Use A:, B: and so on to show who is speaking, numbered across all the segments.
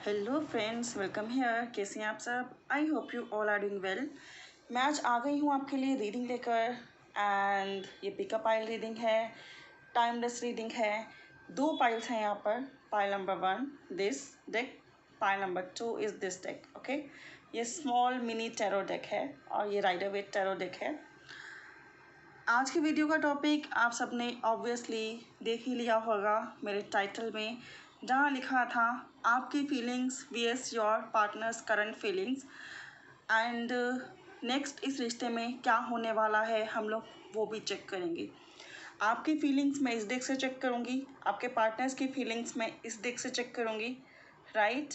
A: Hello friends, welcome here. कैसे हैं आप सब? I hope you all are doing well. मैं आज आ गई हूँ आपके लिए रीडिंग लेकर। एंड ये पिकअप पाइल रीडिंग है, टाइमलेस रीडिंग है। 2 पाइल्स हैं यहाँ पर। Pile number 1 this deck, pile number 2 is this deck. Okay, ये स्मॉल मिनी टैरो डेक है और ये राइडर वेट टैरो डेक है। आज की वीडियो का टॉपिक आप सबने ऑब्वियसली देख ही लिया होगा मेरे टाइटल में, जहाँ लिखा था आपकी feelings vs your partners current feelings. And next इस रिश्ते में क्या होने वाला है हम लोग वो भी चेक करेंगे। आपकी फीलिंग्स मैं इस डेक से चेक करूँगी, आपके पार्टनर्स की फीलिंग्स मैं इस डेक से चेक करूँगी, right.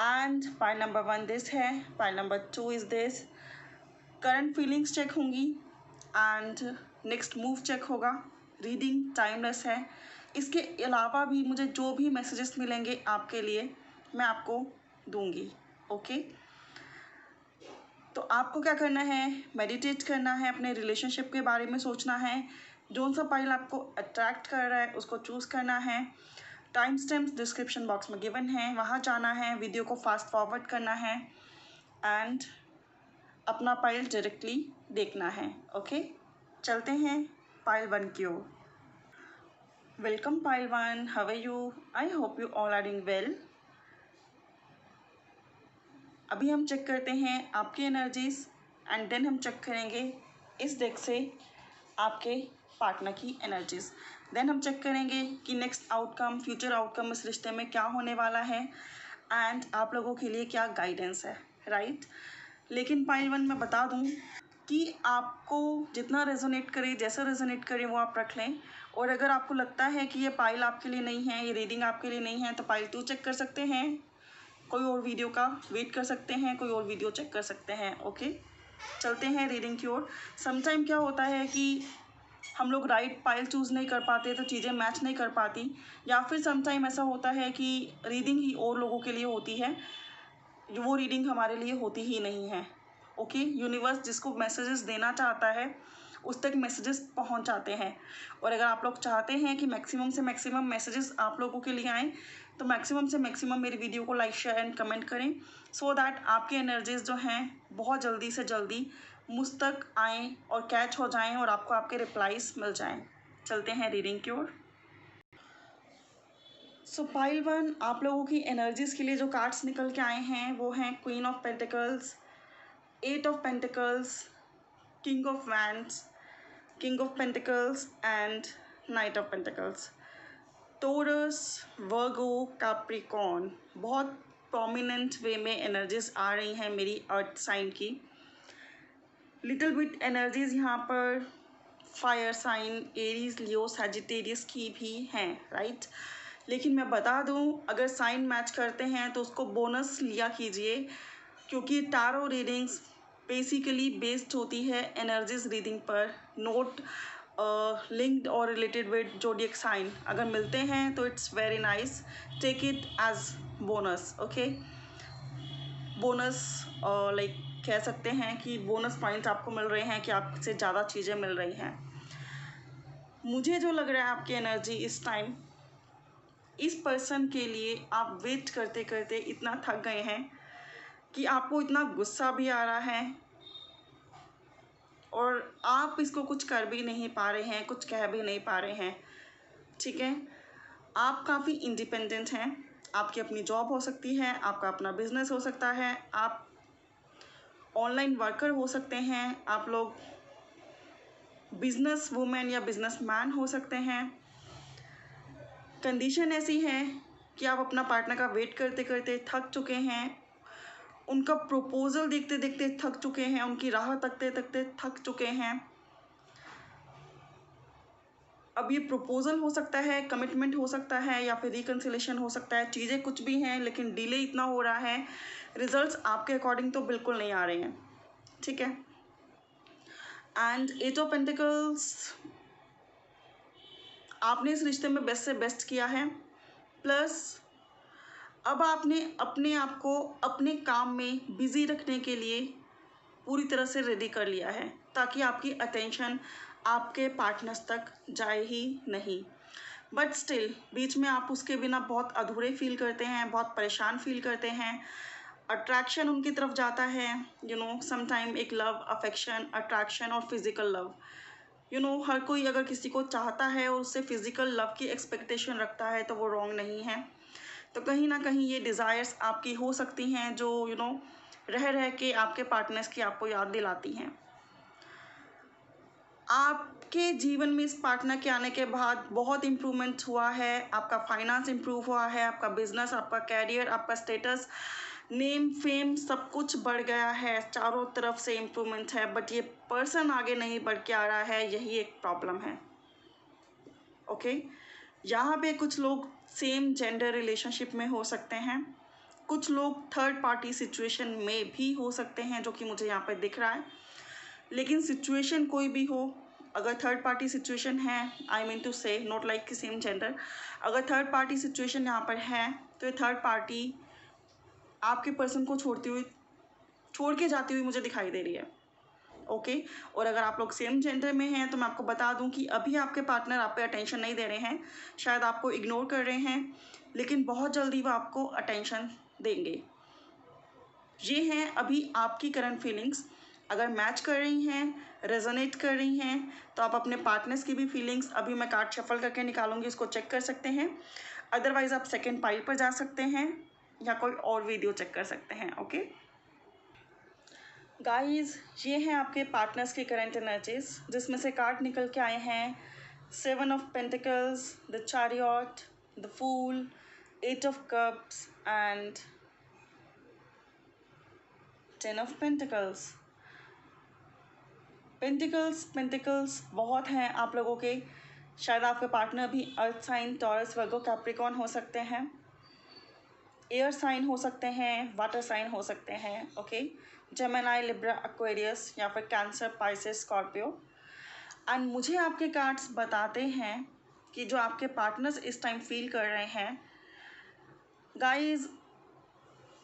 A: And pile number 1 this है, pile number 2 is this. Current feelings check होंगी एंड नेक्स्ट मूव चेक होगा। रीडिंग टाइमलेस है। इसके अलावा भी मुझे जो भी मैसेजेस मिलेंगे आपके लिए मैं आपको दूंगी। ओके, तो आपको क्या करना है, मेडिटेट करना है, अपने रिलेशनशिप के बारे में सोचना है। जो सा पाइल आपको अट्रैक्ट कर रहा है उसको चूज़ करना है। टाइम स्टैम्प्स डिस्क्रिप्शन बॉक्स में गिवन है, वहाँ जाना है, वीडियो को फास्ट फॉरवर्ड करना है एंड अपना पाइल डायरेक्टली देखना है। ओके, चलते हैं पाइल 1 की ओर। Welcome pile 1, how are you? I hope you all are doing well. अभी हम चेक करते हैं आपकी एनर्जीज एंड देन हम चेक करेंगे इस डेक से आपके पार्टनर की एनर्जीज। देन हम चेक करेंगे कि नेक्स्ट आउटकम, फ्यूचर आउटकम इस रिश्ते में क्या होने वाला है एंड आप लोगों के लिए क्या गाइडेंस है, राइट। लेकिन पाइल 1 मैं बता दूं कि आपको जितना रेजोनेट करे, जैसा रेजोनेट करे वो आप रख लें। और अगर आपको लगता है कि ये पाइल आपके लिए नहीं है, ये रीडिंग आपके लिए नहीं है, तो पाइल 2 चेक कर सकते हैं, कोई और वीडियो का वेट कर सकते हैं, कोई और वीडियो चेक कर सकते हैं। ओके, चलते हैं रीडिंग की ओर। समटाइम क्या होता है कि हम लोग राइट पाइल चूज़ नहीं कर पाते तो चीज़ें मैच नहीं कर पाती, या फिर समटाइम ऐसा होता है कि रीडिंग ही और लोगों के लिए होती है, वो रीडिंग हमारे लिए होती ही नहीं है। ओके, यूनिवर्स जिसको मैसेजेस देना चाहता है उस तक मैसेजेस पहुंच जाते हैं। और अगर आप लोग चाहते हैं कि मैक्सिमम से मैक्सिमम मैसेजेस आप लोगों के लिए आएँ तो मैक्सिमम से मैक्सिमम मेरी वीडियो को लाइक, शेयर एंड कमेंट करें, सो दैट आपके एनर्जीज जो हैं बहुत जल्दी से जल्दी मुझ तक आएँ और कैच हो जाएँ और आपको आपके रिप्लाईज मिल जाएँ। चलते हैं रीडिंग की ओर। सो पाइल 1 आप लोगों की एनर्जीज़ के लिए जो कार्ड्स निकल के आए हैं वो हैं queen of pentacles, 8 of pentacles, king of wands, king of pentacles and knight of pentacles. Taurus, Virgo, Capricorn, बहुत प्रोमिनेंट वे में एनर्जीज आ रही हैं मेरी अर्थ साइन की। लिटिल बिट एनर्जीज यहाँ पर fire sign, Aries, Leo, Sagittarius की भी हैं, राइट। लेकिन मैं बता दूँ, अगर साइन मैच करते हैं तो उसको बोनस लिया कीजिए, क्योंकि टारो रीडिंग्स बेसिकली बेस्ड होती है एनर्जीज रीडिंग पर, नोट लिंक्ड और रिलेटेड विद जोडियक साइन। अगर मिलते हैं तो it's very nice, take it as bonus. Okay, bonus like कह सकते हैं कि बोनस पॉइंट आपको मिल रहे हैं कि आपसे ज़्यादा चीज़ें मिल रही हैं। मुझे जो लग रहा है आपकी एनर्जी इस टाइम, इस पर्सन के लिए आप वेट करते करते इतना थक गए हैं कि आपको इतना गुस्सा भी आ रहा है और आप इसको कुछ कर भी नहीं पा रहे हैं, कुछ कह भी नहीं पा रहे हैं, ठीक है। आप काफ़ी इंडिपेंडेंट हैं, आपकी अपनी जॉब हो सकती है, आपका अपना बिजनेस हो सकता है, आप ऑनलाइन वर्कर हो सकते हैं, आप लोग बिजनेस वुमेन या बिजनेस मैन हो सकते हैं। कंडीशन ऐसी है कि आप अपना पार्टनर का वेट करते करते थक चुके हैं, उनका प्रपोजल देखते देखते थक चुके हैं, उनकी राह तकते तकते थक चुके हैं। अब ये प्रपोजल हो सकता है, कमिटमेंट हो सकता है, या फिर रिकन्सिलेशन हो सकता है, चीज़ें कुछ भी हैं, लेकिन डिले इतना हो रहा है, रिजल्ट्स आपके अकॉर्डिंग तो बिल्कुल नहीं आ रहे हैं, ठीक है। एंड 8 ऑफ पेंटिकल्स, आपने इस रिश्ते में बेस्ट से बेस्ट किया है, प्लस अब आपने अपने आप को अपने काम में बिजी रखने के लिए पूरी तरह से रेडी कर लिया है, ताकि आपकी अटेंशन आपके पार्टनर्स तक जाए ही नहीं। बट स्टिल बीच में आप उसके बिना बहुत अधूरे फील करते हैं, बहुत परेशान फील करते हैं। अट्रैक्शन उनकी तरफ जाता है, समटाइम एक लव, अफेक्शन, अट्रैक्शन और फिजिकल लव। हर कोई अगर किसी को चाहता है और उससे फिजिकल लव की एक्सपेक्टेशन रखता है तो वो रॉन्ग नहीं है। तो कहीं ना कहीं ये डिज़ायर्स आपकी हो सकती हैं जो रह रह के आपके पार्टनर्स की आपको याद दिलाती हैं। आपके जीवन में इस पार्टनर के आने के बाद बहुत इम्प्रूवमेंट हुआ है, आपका फाइनेंस इम्प्रूव हुआ है, आपका बिजनेस, आपका कैरियर, आपका स्टेटस, नेम, फेम सब कुछ बढ़ गया है, चारों तरफ से इम्प्रूवमेंट है। बट ये पर्सन आगे नहीं बढ़ के आ रहा है, यही एक प्रॉब्लम है। ओके, यहाँ पे कुछ लोग सेम जेंडर रिलेशनशिप में हो सकते हैं, कुछ लोग थर्ड पार्टी सिचुएशन में भी हो सकते हैं, जो कि मुझे यहाँ पे दिख रहा है। लेकिन सिचुएशन कोई भी हो, अगर थर्ड पार्टी सिचुएशन है, आई मीन टू से नॉट लाइक कि सेम जेंडर, अगर थर्ड पार्टी सिचुएशन यहाँ पर है तो ये थर्ड पार्टी आपके पर्सन को छोड़ के जाती हुई मुझे दिखाई दे रही है। ओके, और अगर आप लोग सेम जेंडर में हैं तो मैं आपको बता दूं कि अभी आपके पार्टनर आप पे अटेंशन नहीं दे रहे हैं, शायद आपको इग्नोर कर रहे हैं, लेकिन बहुत जल्दी वो आपको अटेंशन देंगे। ये हैं अभी आपकी करंट फीलिंग्स। अगर मैच कर रही हैं, रेजोनेट कर रही हैं, तो आप अपने पार्टनर्स की भी फीलिंग्स, अभी मैं कार्ड शफल करके निकालूंगी, उसको चेक कर सकते हैं। अदरवाइज़ आप सेकेंड पाइल पर जा सकते हैं या कोई और वीडियो चेक कर सकते हैं। ओके गाइस, ये हैं आपके पार्टनर्स की करंट एनर्जीज, जिसमें से कार्ड निकल के आए हैं 7 of pentacles, the chariot, the fool, 8 of cups and 10 of pentacles. Pentacles बहुत हैं आप लोगों के। शायद आपके पार्टनर भी earth sign, Taurus, Virgo, Capricorn हो सकते हैं, एयर साइन हो सकते हैं, वाटर साइन हो सकते हैं। ओके, जेमिनी, लिब्रा, एक्वेरियस या फिर कैंसर, पाइसेस, स्कॉर्पियो। एंड मुझे आपके कार्ड्स बताते हैं कि जो आपके पार्टनर्स इस टाइम फील कर रहे हैं, गाइस,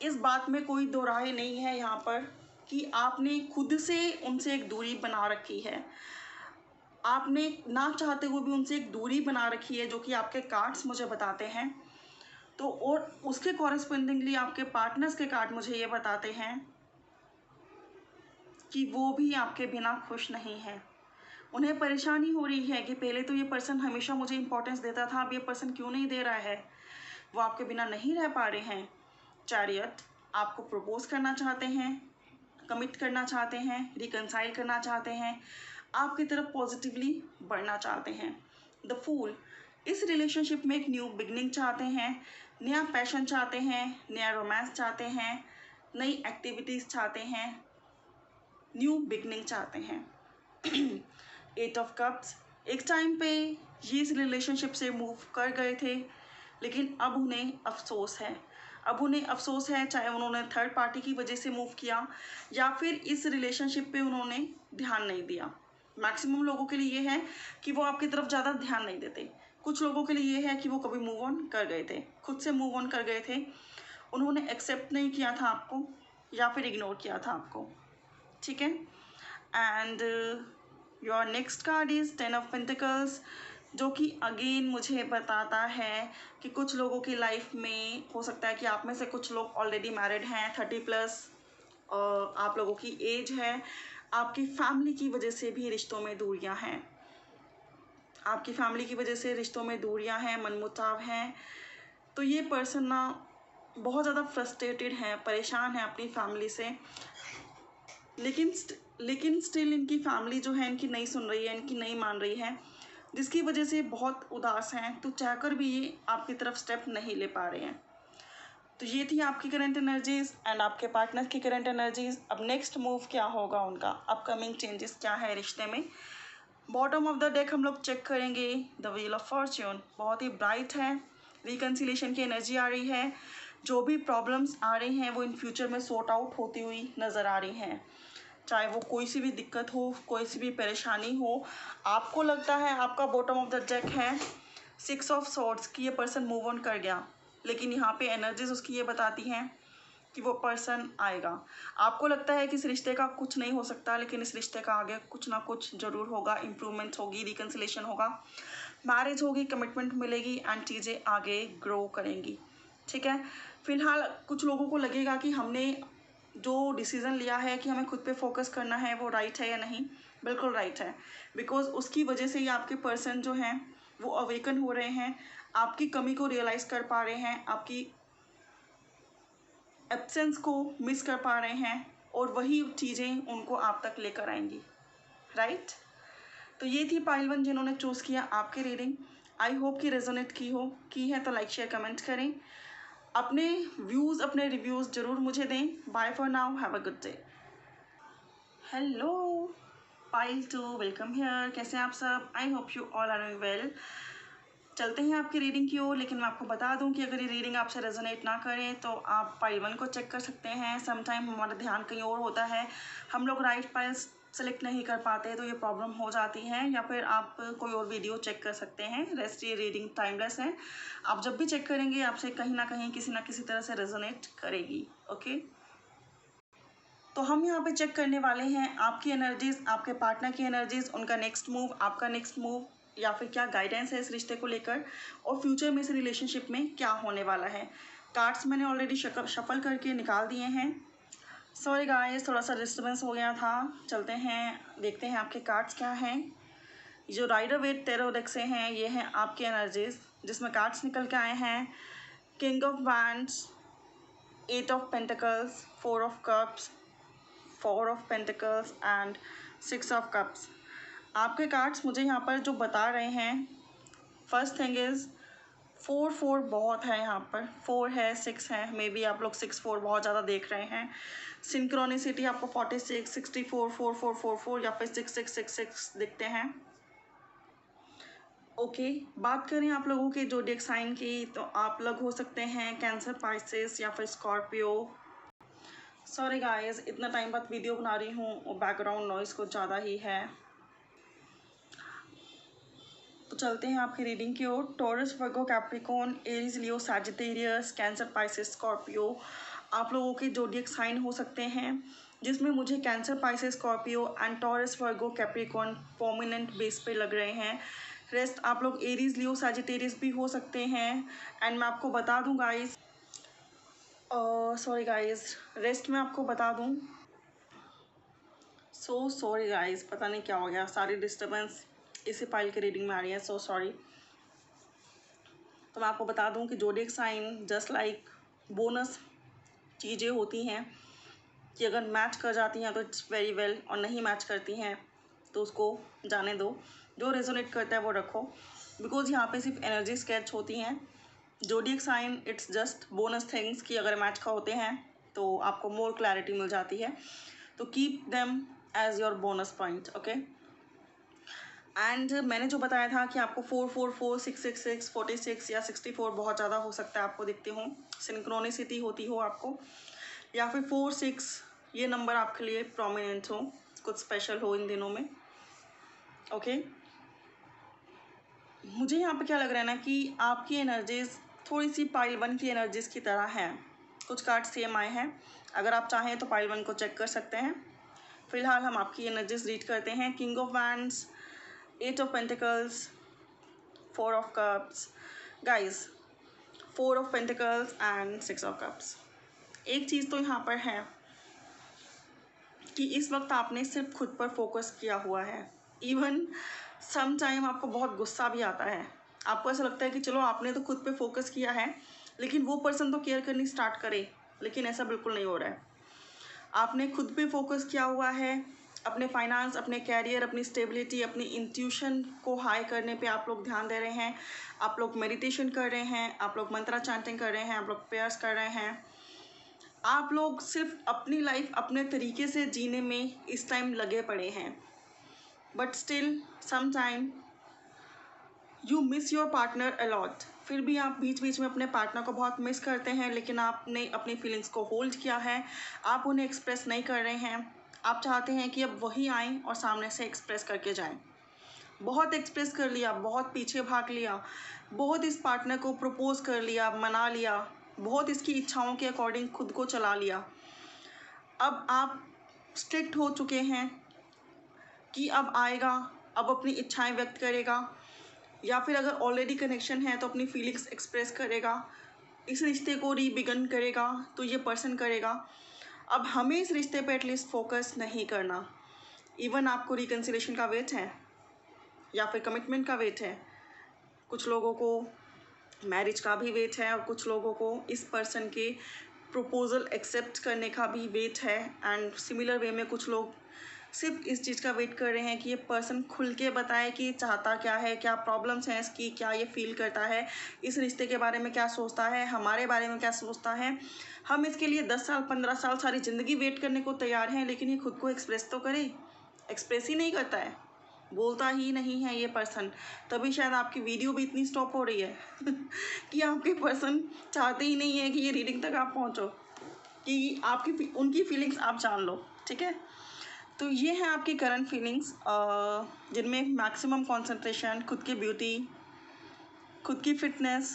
A: इस बात में कोई दो राय नहीं है यहाँ पर कि आपने खुद से उनसे एक दूरी बना रखी है, आपने ना चाहते हुए भी उनसे एक दूरी बना रखी है, जो कि आपके कार्ड्स मुझे बताते हैं। तो और उसके कॉरेस्पॉन्डिंगली आपके पार्टनर्स के कार्ड मुझे ये बताते हैं कि वो भी आपके बिना खुश नहीं है। उन्हें परेशानी हो रही है कि पहले तो ये पर्सन हमेशा मुझे इंपॉर्टेंस देता था, अब ये पर्सन क्यों नहीं दे रहा है, वो आपके बिना नहीं रह पा रहे हैं। चैरियट आपको प्रपोज करना चाहते हैं, कमिट करना चाहते हैं, रिकनसाइल करना चाहते हैं, आपकी तरफ पॉजिटिवली बढ़ना चाहते हैं। द फूल इस रिलेशनशिप में एक न्यू बिगनिंग चाहते हैं, नया पैशन चाहते हैं, नया रोमांस चाहते हैं, नई एक्टिविटीज़ चाहते हैं, न्यू बिगनिंग चाहते हैं। 8 ऑफ कप्स, एक टाइम पे ये इस रिलेशनशिप से मूव कर गए थे, लेकिन अब उन्हें अफसोस है। अब उन्हें अफसोस है, चाहे उन्होंने थर्ड पार्टी की वजह से मूव किया या फिर इस रिलेशनशिप पे उन्होंने ध्यान नहीं दिया। मैक्सिमम लोगों के लिए ये है कि वो आपकी तरफ ज़्यादा ध्यान नहीं देते, कुछ लोगों के लिए ये है कि वो कभी मूव ऑन कर गए थे, खुद से मूव ऑन कर गए थे, उन्होंने एक्सेप्ट नहीं किया था आपको या फिर इग्नोर किया था आपको। ठीक है, and your next card is 10 of pentacles, जो कि अगेन मुझे बताता है कि कुछ लोगों की लाइफ में हो सकता है कि आप में से कुछ लोग ऑलरेडी मैरिड हैं, 30+ आप लोगों की एज है, आपकी फैमिली की वजह से भी रिश्तों में दूरियां हैं, आपकी फैमिली की वजह से रिश्तों में दूरियां हैं, मनमुटाव हैं। तो ये पर्सन ना बहुत ज़्यादा फ्रस्ट्रेटेड है, परेशान है अपनी फैमिली से, लेकिन स्टिल इनकी फैमिली जो है इनकी नहीं सुन रही है, इनकी नहीं मान रही है, जिसकी वजह से बहुत उदास हैं। तो चाहकर भी ये आपकी तरफ स्टेप नहीं ले पा रहे हैं। तो ये थी आपकी करंट एनर्जीज एंड आपके पार्टनर की करंट एनर्जीज। अब नेक्स्ट मूव क्या होगा उनका, अपकमिंग चेंजेस क्या है रिश्ते में। बॉटम ऑफ द डेक हम लोग चेक करेंगे द व्हील ऑफ फॉर्च्यून, बहुत ही ब्राइट है, रिकन्सिलेशन की एनर्जी आ रही है, जो भी प्रॉब्लम्स आ रही हैं वो इन फ्यूचर में सॉर्ट आउट होती हुई नज़र आ रही हैं। चाहे वो कोई सी भी दिक्कत हो, कोई सी भी परेशानी हो, आपको लगता है आपका बॉटम ऑफ द डेक है 6 ऑफ सॉर्ड्स कि ये पर्सन मूव ऑन कर गया, लेकिन यहाँ पे एनर्जीज उसकी ये बताती हैं कि वो पर्सन आएगा। आपको लगता है कि इस रिश्ते का कुछ नहीं हो सकता, लेकिन इस रिश्ते का आगे कुछ ना कुछ ज़रूर होगा, इम्प्रूवमेंट होगी, रिकन्सिलेशन होगा। मैरिज होगी, कमिटमेंट मिलेगी एंड चीज़ें आगे ग्रो करेंगी। ठीक है, फिलहाल कुछ लोगों को लगेगा कि हमने जो डिसीज़न लिया है कि हमें खुद पे फोकस करना है वो राइट है या नहीं। बिल्कुल राइट है, बिकॉज उसकी वजह से ही आपके पर्सन जो हैं वो अवेकन हो रहे हैं, आपकी कमी को रियलाइज़ कर पा रहे हैं, आपकी एब्सेंस को मिस कर पा रहे हैं, और वही चीज़ें उनको आप तक लेकर आएंगी। राइट, तो ये थी पाइल 1 जिन्होंने चूज़ किया आपकी रीडिंग। आई होप कि रेजोनेट की है तो लाइक शेयर कमेंट करें, अपने व्यूज़ अपने रिव्यूज़ ज़रूर मुझे दें। Bye for now, have a good day. Hello pile 2, welcome here. कैसे हैं आप सब? I hope you all are doing well. चलते हैं आपकी रीडिंग की ओर, लेकिन मैं आपको बता दूं कि अगर ये रीडिंग आपसे रेजोनेट ना करें तो आप पाइल 1 को चेक कर सकते हैं। समटाइम हमारा ध्यान कहीं और होता है, हम लोग राइट पाइल सेलेक्ट नहीं कर पाते, तो ये प्रॉब्लम हो जाती है। या फिर आप कोई और वीडियो चेक कर सकते हैं। रेस्ट ये रीडिंग टाइमलेस है, आप जब भी चेक करेंगे आपसे कहीं ना कहीं किसी ना किसी तरह से रेजोनेट करेगी। ओके, तो हम यहाँ पे चेक करने वाले हैं आपकी एनर्जीज, आपके पार्टनर की एनर्जीज, उनका नेक्स्ट मूव, आपका नेक्स्ट मूव, या फिर क्या गाइडेंस है इस रिश्ते को लेकर, और फ्यूचर में इस रिलेशनशिप में क्या होने वाला है। कार्ड्स मैंने ऑलरेडी शफल करके निकाल दिए हैं। सॉरी गाइस, थोड़ा सा डिस्टर्बेंस हो गया था। चलते हैं, देखते हैं आपके कार्ड्स क्या हैं। जो राइडर वेट टेरो डेक से हैं, ये हैं आपकी एनर्जीज, जिसमें कार्ड्स निकल के आए हैं king of wands, 8 of pentacles, 4 of cups, 4 of pentacles and 6 of cups. आपके कार्ड्स मुझे यहाँ पर जो बता रहे हैं, फर्स्ट थिंग इज़ 4 बहुत है यहाँ पर, 4 है, 6 है, मे बी आप लोग 6-4 बहुत ज़्यादा देख रहे हैं। सिंक्रोनिसिटी आपको 46, 64, 4444 या फिर 6666 दिखते हैं। ओके, बात करें आप लोगों के ज़ोडिएक साइन की, तो आप लोग हो सकते हैं कैंसर, पाइसेस या फिर स्कॉर्पियो। सॉरी गाइस, इतना टाइम बाद वीडियो बना रही हूँ और बैकग्राउंड नॉइज़ कुछ ज़्यादा ही है। तो चलते हैं आपकी रीडिंग की ओर। Taurus, Virgo, Capricorn, Aries, Leo, Sagittarius, cancer, Pisces, Scorpio आप लोगों के ज़ोडिएक साइन हो सकते हैं, जिसमें मुझे cancer, Pisces, Scorpio and Taurus, Virgo, Capricorn prominent base पे लग रहे हैं। रेस्ट आप लोग एरीज, लियो, सैजिटेरियस भी हो सकते हैं। एंड मैं आपको बता दूँ गाइस, सॉरी गाइस, रेस्ट में आपको बता दूँ, सॉरी गाइस, पता नहीं क्या हो गया, सारी डिस्टर्बेंस इसी फाइल की रीडिंग में आ रही है, सो सॉरी। तो मैं आपको बता दूं कि zodiac sign just like bonus चीज़ें होती हैं कि अगर मैच कर जाती हैं तो इट्स वेरी वेल, और नहीं मैच करती हैं तो उसको जाने दो। जो रेजोनेट करता है वो रखो, बिकॉज यहाँ पे सिर्फ एनर्जी स्केच होती हैं। Zodiac sign it's just bonus things कि अगर मैच का होते हैं तो आपको मोर क्लैरिटी मिल जाती है, तो keep them as your bonus point. Okay, and मैंने जो बताया था कि आपको 444, 666, 46 या 64 बहुत ज़्यादा हो सकता है आपको दिखते हो, सिंक्रोनिसिटी होती हो आपको, या फिर 4-6 ये नंबर आपके लिए प्रोमिनेंट हो, कुछ स्पेशल हो इन दिनों में। ओके, मुझे यहाँ पे क्या लग रहा है ना कि आपकी एनर्जीज थोड़ी सी पाइल 1 की एनर्जीज की तरह हैं। कुछ कार्ड सेम आए हैं, अगर आप चाहें तो पाइल 1 को चेक कर सकते हैं। फिलहाल हम आपकी एनर्जीज रीड करते हैं। King of wands, 8 of pentacles, 4 of cups, guys, 4 of pentacles and 6 of cups। एक चीज़ तो यहाँ पर है कि इस वक्त आपने सिर्फ खुद पर फोकस किया हुआ है। इवन सम टाइम आपको बहुत गुस्सा भी आता है, आपको ऐसा लगता है कि चलो आपने तो खुद पे फोकस किया है, लेकिन वो पर्सन तो केयर करनी स्टार्ट करे, लेकिन ऐसा बिल्कुल नहीं हो रहा है। आपने खुद पे फोकस किया हुआ है, अपने फाइनेंस, अपने कैरियर, अपनी स्टेबिलिटी, अपनी इंट्यूशन को हाई करने पे आप लोग ध्यान दे रहे हैं। आप लोग मेडिटेशन कर रहे हैं, आप लोग मंत्रा चैंटिंग कर रहे हैं, आप लोग प्रेयर्स कर रहे हैं। आप लोग सिर्फ अपनी लाइफ अपने तरीके से जीने में इस टाइम लगे पड़े हैं, but still some time you miss your partner a lot. फिर भी आप बीच बीच में अपने पार्टनर को बहुत मिस करते हैं, लेकिन आपने अपनी फीलिंग्स को होल्ड किया है, आप उन्हें एक्सप्रेस नहीं कर रहे हैं। आप चाहते हैं कि अब वही आएँ और सामने से एक्सप्रेस करके जाएं। बहुत एक्सप्रेस कर लिया, बहुत पीछे भाग लिया, बहुत इस पार्टनर को प्रपोज कर लिया, मना लिया, बहुत इसकी इच्छाओं के अकॉर्डिंग खुद को चला लिया। अब आप स्ट्रिक्ट हो चुके हैं कि अब आएगा, अब अपनी इच्छाएं व्यक्त करेगा, या फिर अगर ऑलरेडी कनेक्शन है तो अपनी फीलिंग्स एक्सप्रेस करेगा, इस रिश्ते को रीबिगन करेगा तो ये पर्सन करेगा। अब हमें इस रिश्ते पे एटलीस्ट फोकस नहीं करना। इवन आपको रिकन्सिलेशन का वेट है या फिर कमिटमेंट का वेट है, कुछ लोगों को मैरिज का भी वेट है और कुछ लोगों को इस पर्सन के प्रपोजल एक्सेप्ट करने का भी वेट है। एंड सिमिलर वे में कुछ लोग सिर्फ इस चीज़ का वेट कर रहे हैं कि ये पर्सन खुल के बताए कि चाहता क्या है, क्या प्रॉब्लम्स हैं इसकी, क्या ये फील करता है, इस रिश्ते के बारे में क्या सोचता है, हमारे बारे में क्या सोचता है। हम इसके लिए 10 साल 15 साल सारी ज़िंदगी वेट करने को तैयार हैं, लेकिन ये खुद को एक्सप्रेस तो करे। एक्सप्रेस ही नहीं करता है, बोलता ही नहीं है ये पर्सन। तभी शायद आपकी वीडियो भी इतनी स्टॉप हो रही है कि आपके पर्सन चाहते ही नहीं है कि ये रीडिंग तक आप पहुंचो, कि आपकी उनकी फीलिंग्स आप जान लो। ठीक है, तो ये है आपकी करंट फीलिंग्स, जिनमें मैक्सिमम कंसंट्रेशन खुद की ब्यूटी, खुद की फिटनेस,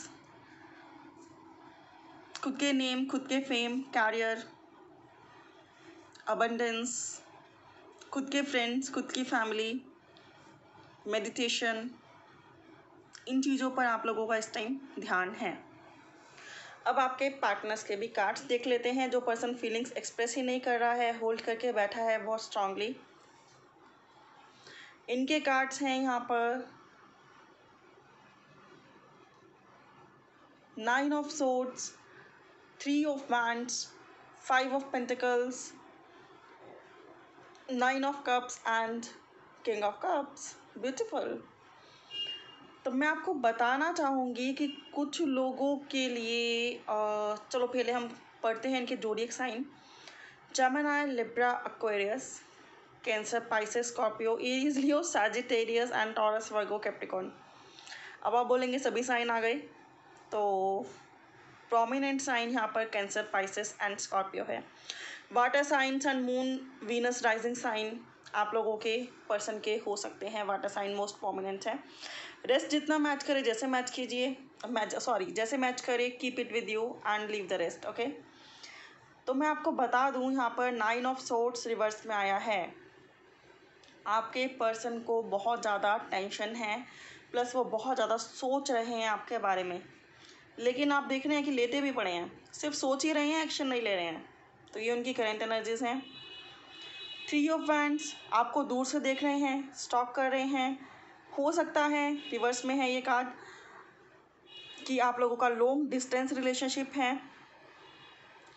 A: खुद के नेम, खुद के फेम, कैरियर, अबंडेंस, खुद के फ्रेंड्स, खुद की फैमिली, मेडिटेशन, इन चीज़ों पर आप लोगों का इस टाइम ध्यान है। अब आपके पार्टनर्स के भी कार्ड्स देख लेते हैं। जो पर्सन फीलिंग्स एक्सप्रेस ही नहीं कर रहा है, होल्ड करके बैठा है बहुत स्ट्रांगली, इनके कार्ड्स हैं यहाँ पर 9 of swords, 3 of wands, 5 of pentacles, 9 of cups and king of cups. Beautiful. तो मैं आपको बताना चाहूँगी कि कुछ लोगों के लिए चलो पहले हम पढ़ते हैं इनके zodiac sign. Gemini, Libra, Aquarius, Cancer, Pisces, Scorpio, Aries, Leo, Sagittarius and Taurus, Virgo, Capricorn. अब आप बोलेंगे सभी साइन आ गए, तो प्रोमिनेंट साइन यहाँ पर कैंसर, पाइसेस एंड स्कॉर्पियो है। Water signs and moon, Venus, rising sign आप लोगों के पर्सन के हो सकते हैं। वाटर साइन मोस्ट प्रोमिनेंट है। रेस्ट जितना मैच करे, जैसे मैच कीजिए, जैसे मैच करे, keep it with you and leave the rest. Okay, तो मैं आपको बता दूं यहाँ पर 9 ऑफ सोर्ड्स रिवर्स में आया है। आपके पर्सन को बहुत ज़्यादा टेंशन है, प्लस वो बहुत ज़्यादा सोच रहे हैं आपके बारे में, लेकिन आप देख रहे हैं कि लेटे भी पड़े हैं, सिर्फ सोच ही रहे हैं, एक्शन नहीं ले रहे हैं। तो ये उनकी करेंट एनर्जीज हैं। 3 ऑफ वैंड्स आपको दूर से देख रहे हैं, स्टॉक कर रहे हैं। हो सकता है रिवर्स में है ये कार्ड कि आप लोगों का लॉन्ग डिस्टेंस रिलेशनशिप है,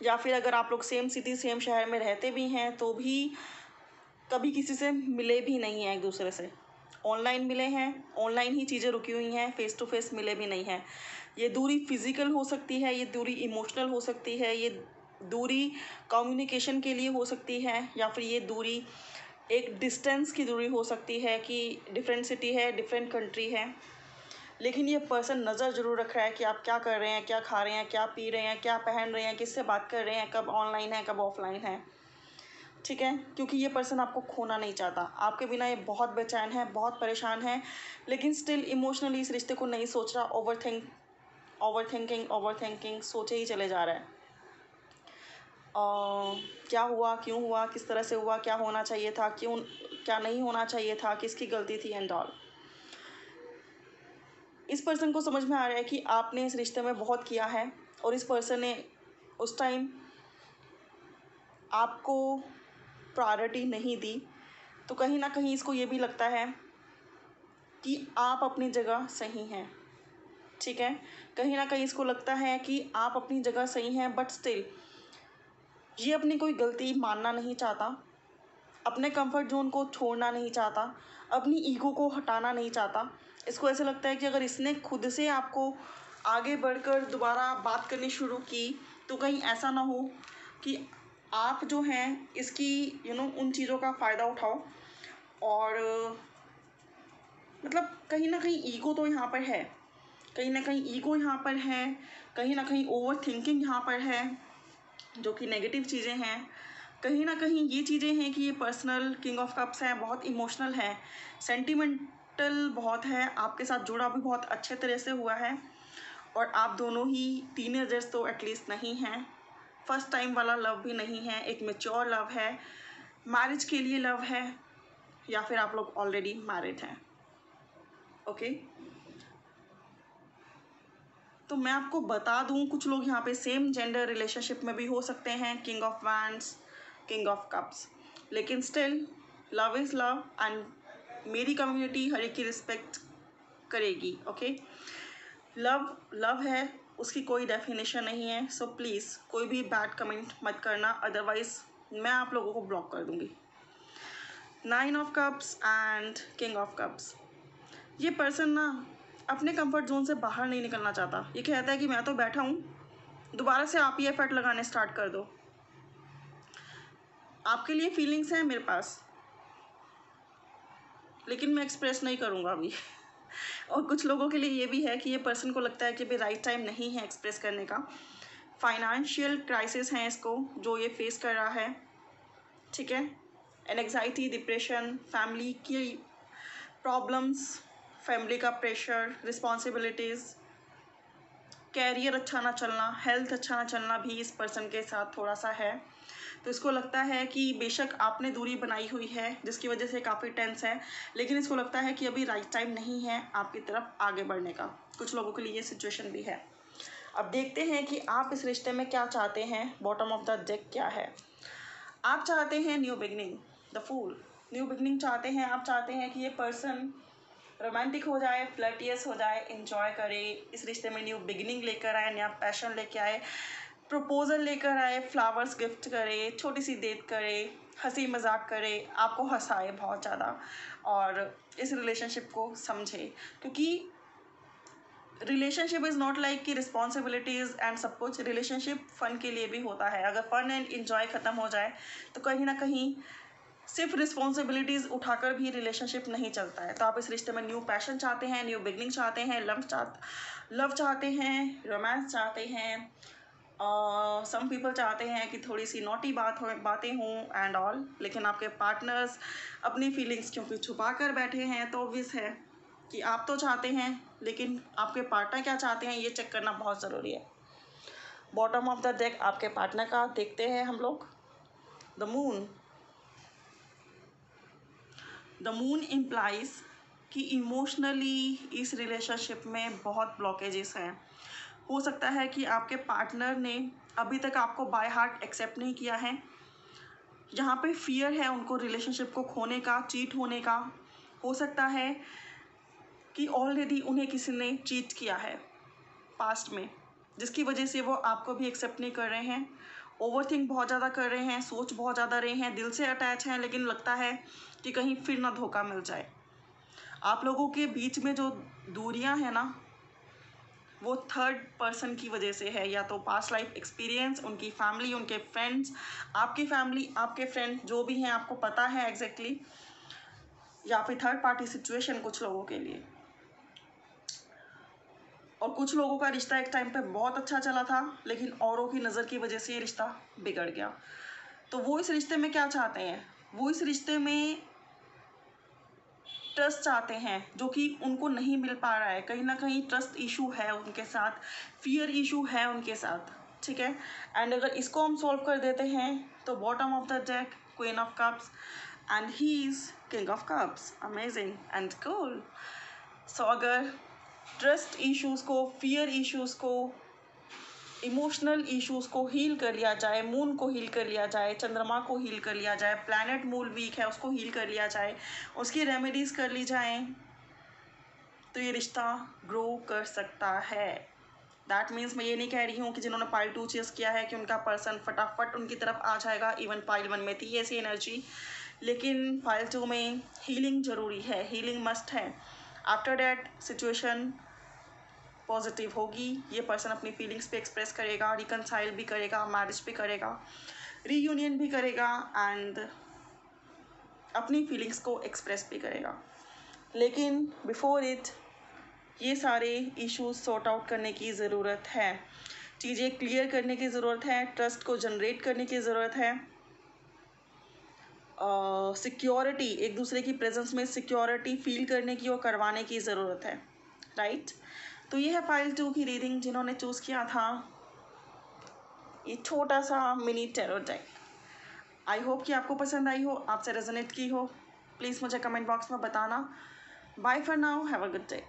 A: या फिर अगर आप लोग सेम सिटी सेम शहर में रहते भी हैं तो भी कभी किसी से मिले भी नहीं हैं, एक दूसरे से ऑनलाइन मिले हैं, ऑनलाइन ही चीज़ें रुकी हुई हैं, फेस टू फेस मिले भी नहीं हैं। ये दूरी फिजिकल हो सकती है, ये दूरी इमोशनल हो सकती है, ये दूरी कम्युनिकेशन के लिए हो सकती है, या फिर ये दूरी एक डिस्टेंस की दूरी हो सकती है कि डिफरेंट सिटी है, डिफरेंट कंट्री है। लेकिन ये पर्सन नज़र ज़रूर रख रहा है कि आप क्या कर रहे हैं, क्या खा रहे हैं, क्या पी रहे हैं, क्या पहन रहे हैं, किससे बात कर रहे हैं, कब ऑनलाइन है, कब ऑफलाइन है। ठीक है, क्योंकि ये पर्सन आपको खोना नहीं चाहता। आपके बिना ये बहुत बेचैन है, बहुत परेशान है, लेकिन स्टिल इमोशनली इस रिश्ते को नहीं सोच रहा। ओवर थिंकिंग सोचे ही चले जा रहा है। क्या हुआ, क्यों हुआ, किस तरह से हुआ, क्या होना चाहिए था, क्यों क्या नहीं होना चाहिए था, किसकी गलती थी एंड ऑल। इस पर्सन को समझ में आ रहा है कि आपने इस रिश्ते में बहुत किया है और इस पर्सन ने उस टाइम आपको प्रायोरिटी नहीं दी। तो कहीं ना कहीं इसको ये भी लगता है कि आप अपनी जगह सही हैं। ठीक है, कहीं ना कहीं इसको लगता है कि आप अपनी जगह सही हैं, बट स्टिल ये अपनी कोई गलती मानना नहीं चाहता, अपने कंफर्ट जोन को छोड़ना नहीं चाहता, अपनी ईगो को हटाना नहीं चाहता। इसको ऐसे लगता है कि अगर इसने खुद से आपको आगे बढ़कर दोबारा बात करनी शुरू की तो कहीं ऐसा ना हो कि आप जो हैं इसकी उन चीज़ों का फ़ायदा उठाओ। और मतलब कहीं ना कहीं ईगो तो यहाँ पर है, कहीं ना कहीं ईगो यहाँ पर है, कहीं ना कहीं ओवर थिंकिंग यहाँ पर है, जो कि नेगेटिव चीज़ें हैं। कहीं ना कहीं ये चीज़ें हैं कि ये पर्सनल किंग ऑफ कप्स है, बहुत इमोशनल है, सेंटिमेंटल बहुत है, आपके साथ जुड़ा भी बहुत अच्छे तरह से हुआ है। और आप दोनों ही टीनेजर्स तो एटलीस्ट नहीं हैं, फर्स्ट टाइम वाला लव भी नहीं है, एक मैच्योर लव है, मैरिज के लिए लव है, या फिर आप लोग ऑलरेडी मैरिड हैं। ओके, तो मैं आपको बता दूं, कुछ लोग यहाँ पे सेम जेंडर रिलेशनशिप में भी हो सकते हैं, king of wands, king of cups, लेकिन still love is love and मेरी कम्युनिटी हर एक की रिस्पेक्ट करेगी। ओके, लव लव है, उसकी कोई डेफिनेशन नहीं है। सो प्लीज़ कोई भी बैड कमेंट मत करना, अदरवाइज़ मैं आप लोगों को ब्लॉक कर दूँगी। 9 of cups and king of cups, ये पर्सन ना अपने कंफर्ट जोन से बाहर नहीं निकलना चाहता। ये कहता है कि मैं तो बैठा हूँ, दोबारा से आप ही एफर्ट लगाने स्टार्ट कर दो। आपके लिए फीलिंग्स हैं मेरे पास, लेकिन मैं एक्सप्रेस नहीं करूँगा अभी। और कुछ लोगों के लिए ये भी है कि ये पर्सन को लगता है कि अभी राइट टाइम नहीं है एक्सप्रेस करने का। फाइनेंशियल क्राइसिस हैं इसको जो ये फेस कर रहा है, ठीक है। एंग्जाइटी, डिप्रेशन, फैमिली की प्रॉब्लम्स, फैमिली का प्रेशर, रिस्पॉन्सिबिलिटीज़, कैरियर अच्छा ना चलना, हेल्थ अच्छा ना चलना भी इस पर्सन के साथ थोड़ा सा है। तो इसको लगता है कि बेशक आपने दूरी बनाई हुई है जिसकी वजह से काफ़ी टेंस है, लेकिन इसको लगता है कि अभी राइट टाइम नहीं है आपकी तरफ आगे बढ़ने का। कुछ लोगों के लिए ये सिचुएशन भी है। अब देखते हैं कि आप इस रिश्ते में क्या चाहते हैं। बॉटम ऑफ द डेक क्या है? आप चाहते हैं new beginning, the fool. New beginning चाहते हैं, आप चाहते हैं कि ये पर्सन रोमांटिक हो जाए, फ्लर्टियस हो जाए, इंजॉय करे, इस रिश्ते में न्यू बिगिनिंग लेकर आए, नया पैशन लेके आए, प्रपोजल लेकर आए, फ्लावर्स गिफ्ट करे, छोटी सी डेट करे, हंसी मजाक करे, आपको हंसाए बहुत ज़्यादा और इस रिलेशनशिप को समझे। क्योंकि रिलेशनशिप इज़ नॉट लाइक कि रिस्पॉन्सिबिलिटीज़ एंड सब कुछ। रिलेशनशिप फ़न के लिए भी होता है। अगर फ़न एंड इन्जॉय ख़त्म हो जाए तो कहीं ना कहीं सिर्फ रिस्पॉन्सिबिलिटीज़ उठाकर भी रिलेशनशिप नहीं चलता है। तो आप इस रिश्ते में न्यू पैशन चाहते हैं, न्यू बिगनिंग चाहते हैं, लव चाहते हैं, रोमांस चाहते हैं, सम पीपल चाहते हैं कि थोड़ी सी नॉटी बातें हों एंड ऑल। लेकिन आपके पार्टनर्स अपनी फीलिंग्स क्योंकि छुपा कर बैठे हैं, तो ऑब्वियस है कि आप तो चाहते हैं, लेकिन आपके पार्टनर क्या चाहते हैं ये चेक करना बहुत ज़रूरी है। बॉटम ऑफ द डेक आपके पार्टनर का देखते हैं हम लोग। The moon. The moon implies कि इमोशनली इस रिलेशनशिप में बहुत ब्लॉकेजेस हैं। हो सकता है कि आपके पार्टनर ने अभी तक आपको बाय हार्ट एक्सेप्ट नहीं किया है। यहाँ पे फियर है उनको रिलेशनशिप को खोने का, चीट होने का। हो सकता है कि ऑलरेडी उन्हें किसी ने चीट किया है पास्ट में, जिसकी वजह से वो आपको भी एक्सेप्ट नहीं कर रहे हैं। ओवरथिंक बहुत ज़्यादा कर रहे हैं, सोच बहुत ज़्यादा रहे हैं, दिल से अटैच हैं, लेकिन लगता है कि कहीं फिर ना धोखा मिल जाए। आप लोगों के बीच में जो दूरियां हैं ना, वो थर्ड पर्सन की वजह से है। या तो पास्ट लाइफ एक्सपीरियंस, उनकी फैमिली, उनके फ्रेंड्स, आपकी फैमिली, आपके फ्रेंड जो भी हैं आपको पता है एग्जैक्टली, या फिर थर्ड पार्टी सिचुएशन कुछ लोगों के लिए। और कुछ लोगों का रिश्ता एक टाइम पे बहुत अच्छा चला था, लेकिन औरों की नज़र की वजह से ये रिश्ता बिगड़ गया। तो वो इस रिश्ते में क्या चाहते हैं? वो इस रिश्ते में ट्रस्ट चाहते हैं, जो कि उनको नहीं मिल पा रहा है। कहीं ना कहीं ट्रस्ट इशू है उनके साथ, फियर इशू है उनके साथ, ठीक है। एंड अगर इसको हम सॉल्व कर देते हैं तो bottom of the deck queen of cups and he is king of cups. Amazing and cool. So अगर ट्रस्ट इश्यूज़ को, फियर इश्यूज़ को, इमोशनल इश्यूज़ को हील कर लिया जाए, मून को हील कर लिया जाए, चंद्रमा को हील कर लिया जाए, प्लैनेट मून वीक है उसको हील कर लिया जाए, उसकी रेमेडीज़ कर ली जाएं, तो ये रिश्ता ग्रो कर सकता है। दैट मीन्स मैं ये नहीं कह रही हूँ कि जिन्होंने पाइल 2 चूज़ किया है कि उनका पर्सन फटाफट उनकी तरफ आ जाएगा। इवन पाइल 1 में थी ऐसी एनर्जी, लेकिन पाइल 2 में हीलिंग ज़रूरी है, हीलिंग मस्ट है। आफ्टर डैट सिचुएशन पॉजिटिव होगी। ये पर्सन अपनी फीलिंग्स पे एक्सप्रेस करेगा, रिकनसाइल भी करेगा, मैरिज भी करेगा, रीयूनियन भी करेगा एंड अपनी फीलिंग्स को एक्सप्रेस भी करेगा। लेकिन बिफोर इट ये सारे इश्यूज सॉर्ट आउट करने की ज़रूरत है, चीज़ें क्लियर करने की ज़रूरत है, ट्रस्ट को जनरेट करने की ज़रूरत है, सिक्योरिटी, एक दूसरे की प्रेजेंस में सिक्योरिटी फील करने की और करवाने की ज़रूरत है, राइट। तो ये है पाइल 2 की रीडिंग जिन्होंने चूज़ किया था ये छोटा सा mini tarot deck. I hope कि आपको पसंद आई हो, आपसे रेजोनेट की हो। प्लीज़ मुझे कमेंट बॉक्स में बताना। Bye for now, have a good day.